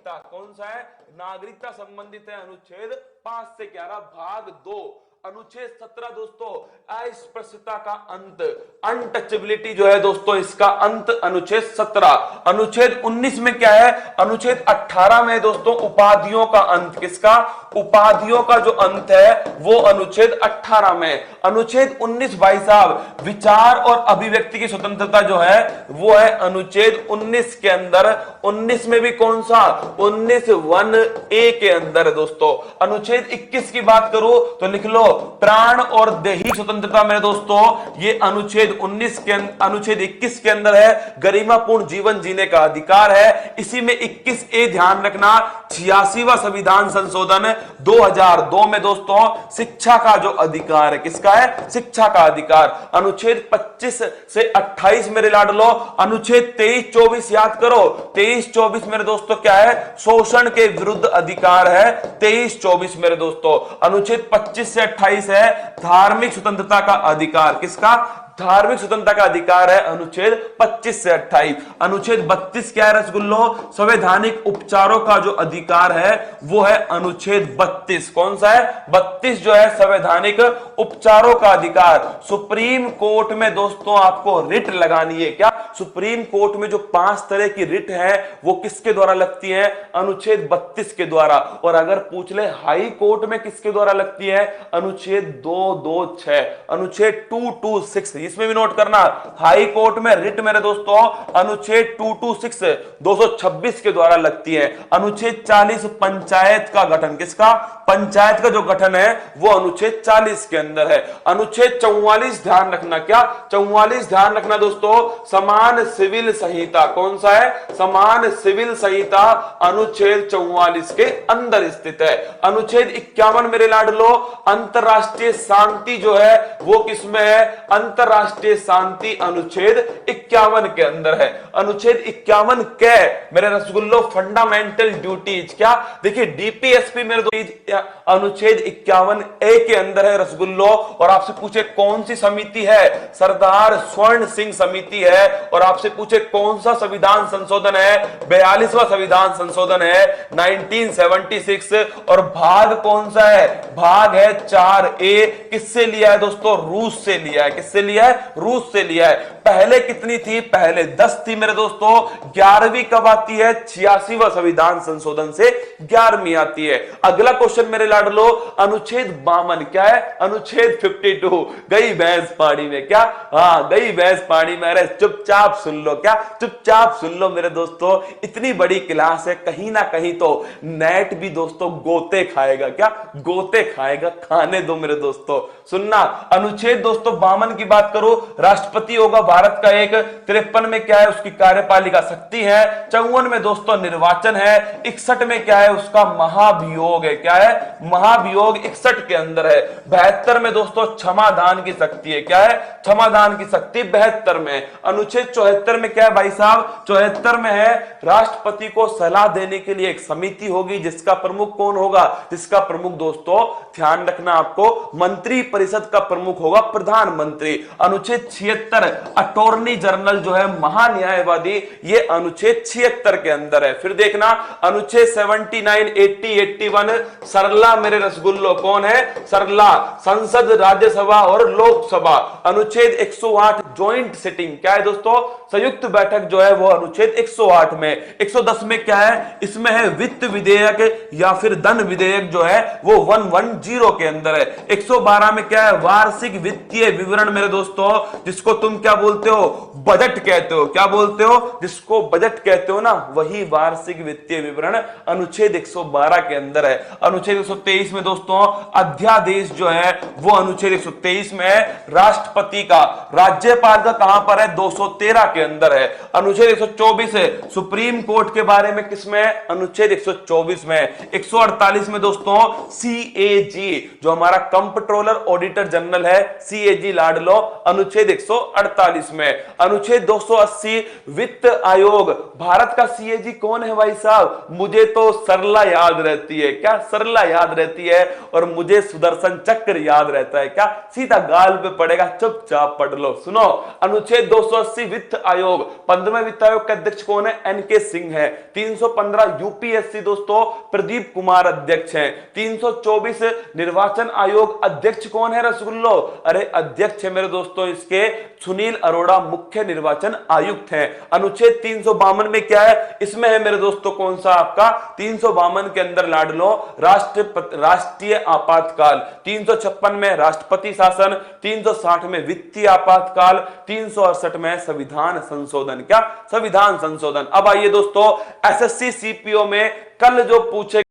नागरिकता, कौन सा है, नागरिकता संबंधित है अनुच्छेद 5 से 11 भाग 2। अनुच्छेद 17 दोस्तों अस्पृश्यता का अंत, अनटचेबिलिटी जो है दोस्तों इसका अंत, अनुच्छेद 17। अनुच्छेद 19 में क्या है, अनुच्छेद 18 में दोस्तों उपाधियों का अंत, किसका, उपाधियों का जो अंत है वो अनुच्छेद 18 में। अनुच्छेद 19 भाई साहब विचार और अभिव्यक्ति की स्वतंत्रता जो है वो है अनुच्छेद 19 के अंदर। 19 में भी कौन सा, 19(1)(a) के अंदर है दोस्तों। अनुच्छेद 21 की बात करूं तो लिख लो प्राण और दैहिक स्वतंत्रता में दोस्तों ये अनुच्छेद 19 के अनुच्छेद 21 के अंदर है, गरिमापूर्ण जीवन जीने का अधिकार है। इसी में 21(a) ध्यान रखना, 86वां संविधान संशोधन 2002 में दोस्तों शिक्षा का जो अधिकार है, किसका है, शिक्षा का अधिकार। अनुच्छेद 25 से 28 मेरे लाडलो, अनुच्छेद 23-24 याद करो, 23-24 मेरे दोस्तों क्या है, शोषण के विरुद्ध अधिकार है। 23-24 मेरे दोस्तों। अनुच्छेद 25 से 28 है धार्मिक स्वतंत्रता का अधिकार, किसका, धार्मिक स्वतंत्रता का अधिकार है, अनुच्छेद 25 से 28। अनुच्छेद 32 क्या है रसगुल्लो, संवैधानिक उपचारों का जो अधिकार है वो है अनुच्छेद 32। कौन सा है, 32 जो है संवैधानिक उपचारों का अधिकार। सुप्रीम कोर्ट में दोस्तों आपको रिट लगानी है, क्या, सुप्रीम कोर्ट में जो 5 तरह की रिट है वो किसके द्वारा लगती है, अनुच्छेद 32 के द्वारा। और अगर पूछ ले हाई कोर्ट में किसके द्वारा लगती है, अनुच्छेद 226, अनुच्छेद 226, इसमें भी नोट करना, हाई कोर्ट में रिट मेरे दोस्तों अनुच्छेद 226 226 के द्वारा लगती है। अनुच्छेद 40 पंचायत का गठन, किसका, पंचायत का जो गठन है वो अनुच्छेद 40 के अंदर है। अनुच्छेद 44 ध्यान रखना, क्या, 44 ध्यान रखना दोस्तों, समान सिविल संहिता, कौन सा है, समान सिविल संहिता अनुच्छेद 44 के अंदर स्थित है। अनुच्छेद 51 मेरे लाडलो, अंतरराष्ट्रीय शांति जो है वो किसमें है, अंतरराष्ट्रीय शांति अनुच्छेद 51 के अंदर है। अनुच्छेद 51 के मेरे रसगुल्लो फंडामेंटल ड्यूटीज, क्या, देखिए डीपीएसपी मेरे दोस्त अनुच्छेद 51(a) के अंदर है रसगुल्लो। और आपसे पूछे कौन सी समिति है, सरदार स्वर्ण सिंह समिति है। और आपसे पूछे कौन सा संविधान संशोधन है, 42वां संविधान संशोधन है 1976। और भाग कौन सा है, भाग है 4(a), किससे लिया है दोस्तों, रूस से लिया है, किससे लिया है, रूस से लिया है। पहले कितनी थी, पहले 10 थी मेरे दोस्तों, 11वीं कब आती है, 86वां संविधान संशोधन से 11वीं आती है। अगला क्वेश्चन मेरे लाडलो, अनुच्छेद 52 क्या है, अनुच्छेद 52, गई भैंस पानी में, क्या, हाँ गई भैंस पानी में। अरे चुपचाप सुन लो, क्या, चुपचाप सुन लो मेरे दोस्तों, इतनी बड़ी क्लास है, कहीं ना कहीं तो नेट भी दोस्तों गोते खाएगा, क्या, गोते खाएगा, खाने दो मेरे दोस्तों, सुनना। अनुच्छेद दोस्तों 52 की बात करो, राष्ट्रपति होगा भारत का एक। 53 में क्या है, उसकी कार्यपालिका शक्ति है। 54 में दोस्तों निर्वाचन है। 61 में क्या है, उसका महाभियोग है, क्या है, महाभियोग 61 के अंदर है। 72 में दोस्तों क्षमादान की शक्ति है, क्या है, क्षमादान की शक्ति 72 में। अनुच्छेद 74 में क्या है भाई साहब, 74 में है राष्ट्रपति को सलाह देने के लिए एक समिति होगी, जिसका प्रमुख कौन होगा, जिसका प्रमुख दोस्तों ध्यान रखना आपको, मंत्री परिषद का प्रमुख होगा प्रधानमंत्री। अनुच्छेद 76 अटॉर्नी जनरल जो है महान्यायवादी, ये अनुच्छेद 76 के अंदर है। फिर देखना अनुच्छेद 79, 80, 81 सरला मेरे रसगुल्लो, कौन है, सरला, संसद, राज्यसभा और लोकसभा। अनुच्छेद 108 ज्वाइंट सिटिंग, क्या है दोस्तों, संयुक्त बैठक जो है वो अनुच्छेद 108 में। 110 में क्या है, इसमें है वित्त विधेयक या फिर धन विधेयक जो है वो 110 के अंदर है। 112 में क्या है, वार्षिक वित्तीय विवरण मेरे दोस्तों, जिसको तुम क्या बोलते हो, बजट कहते हो, क्या बोलते हो, जिसको बजट कहते हो ना, वही वार्षिक वित्तीय विवरण अनुच्छेद 112 के अंदर है। अनुच्छेद 123 में दोस्तों अध्यादेश जो है वो अनुच्छेद 123 में है। राष्ट्रपति का, राज्यपाल का कहां पर है, 213 के अंदर है। अनुच्छेद 124 है सुप्रीम कोर्ट के बारे में, किसमें है, अनुच्छेद 124 में। 148 में दोस्तों सीएजी जो हमारा कंप्ट्रोलर ऑडिटर जनरल है, सीएजी लाडलो अनुच्छेद 148 में। अनुच्छेद 280 वित्त आयोग, भारत का सीएजी कौन है भाई साहब? मुझे तो सरला याद रहती है, क्या सरला याद रहती है, और मुझे सुदर्शन चक्र याद रहता है, क्या सीधा गाल पे पड़ेगा, चुपचाप पढ़ लो। सुनो, अनुच्छेद 280 वित्त आयोग, 15वें वित्त आयोग के अध्यक्ष कौन है? एनके सिंह है। 315 यूपीएससी दोस्तों प्रदीप कुमार अध्यक्ष हैं। 324 निर्वाचन आयोग, अध्यक्ष कौन है रसगुल्लो? अरे अध्यक्ष है मेरे दोस्तों इसके सुनील अरोड़ा, मुख्य निर्वाचन आयुक्त हैं। अनुच्छेद 352 में क्या है? इसमें है मेरे दोस्तों कौन सा आपका? 352 के अंदर लाड लो राष्ट्रीय आपातकाल, 356 में राष्ट्रपति शासन, 360 में वित्तीय आपातकाल, 368 में संविधान संशोधन। क्या? संविधान संशोधन। अब आइए दोस्तों, एसएससी सीपीओ में कल जो पूछे